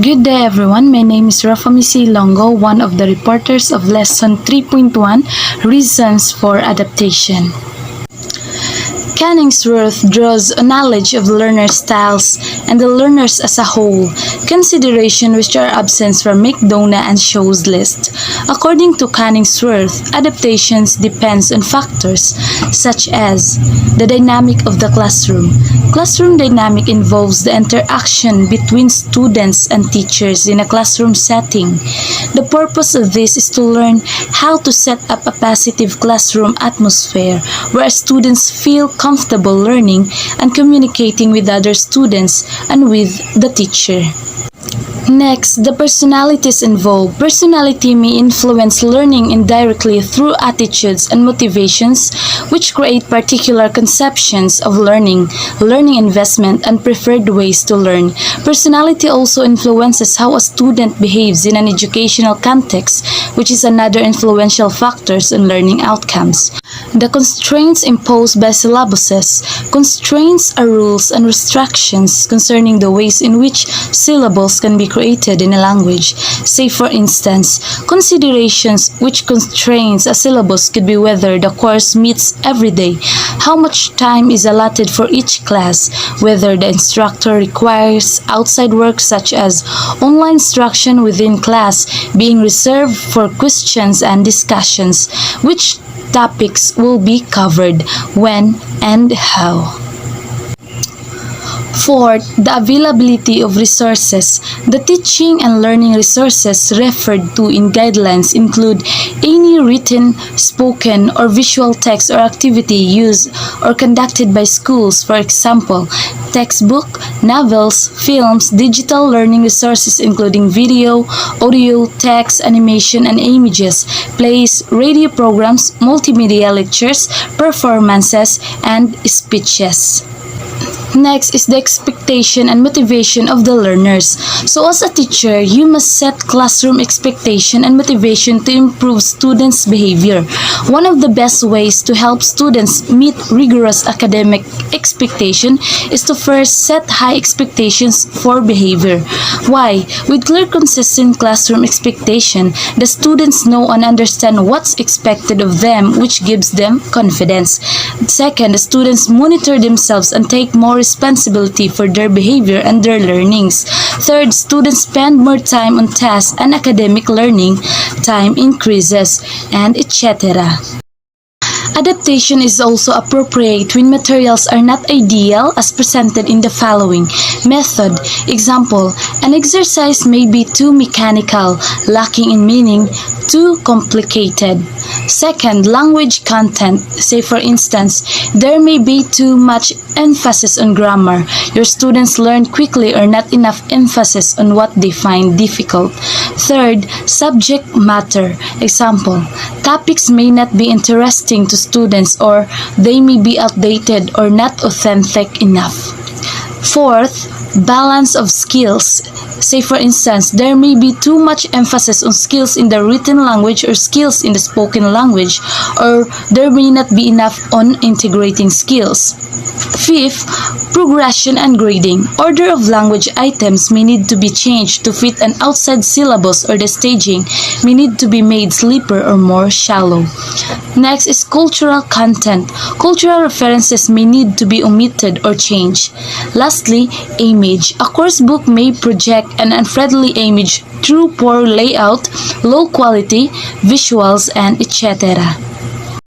Good day everyone, my name is Rafamisi Longo, one of the reporters of Lesson 3.1, Reasons for Adaptation. Canningsworth draws a knowledge of learner styles and the learners as a whole, consideration which are absent from McDonough and Show's list. According to Canningsworth, adaptations depends on factors such as the dynamic of the classroom. Classroom dynamic involves the interaction between students and teachers in a classroom setting. The purpose of this is to learn how to set up a positive classroom atmosphere where students feel comfortable learning and communicating with other students and with the teacher. Next, the personalities involved. Personality may influence learning indirectly through attitudes and motivations, which create particular conceptions of learning, learning investment, and preferred ways to learn. Personality also influences how a student behaves in an educational context, which is another influential factor in learning outcomes. The constraints imposed by syllabuses. Constraints are rules and restrictions concerning the ways in which syllables can be created in a language. Say for instance, considerations which constrains a syllabus could be whether the course meets every day, how much time is allotted for each class, whether the instructor requires outside work such as online instruction within class being reserved for questions and discussions, which topics will be covered, when and how. Fourth, the availability of resources. The teaching and learning resources referred to in guidelines include any written, spoken, or visual text or activity used or conducted by schools, for example, textbook, novels, films, digital learning resources including video, audio, text, animation, and images, plays, radio programs, multimedia lectures, performances, and speeches. Next is the expectation and motivation of the learners. So as a teacher, you must set classroom expectation and motivation to improve students' behavior. One of the best ways to help students meet rigorous academic expectation is to first set high expectations for behavior. Why? With clear, consistent classroom expectation, the students know and understand what's expected of them, which gives them confidence. Second, the students monitor themselves and take more responsibility for their behavior and their learnings. Third, students spend more time on tasks and academic learning, time increases, and etc. Adaptation is also appropriate when materials are not ideal as presented in the following. Method. Example, an exercise may be too mechanical, lacking in meaning, too complicated. Second, language content. Say for instance, there may be too much emphasis on grammar. Your students learn quickly or not enough emphasis on what they find difficult. Third, subject matter. Example, topics may not be interesting to students or they may be outdated or not authentic enough. Fourth, balance of skills. Say for instance, there may be too much emphasis on skills in the written language or skills in the spoken language, or there may not be enough on integrating skills. Fifth, progression and grading. Order of language items may need to be changed to fit an outside syllabus, or the staging may need to be made sleeper or more shallow. Next is cultural content. Cultural references may need to be omitted or changed. Lastly, image. A course book may project an unfriendly image through poor layout, low quality, visuals, and etc.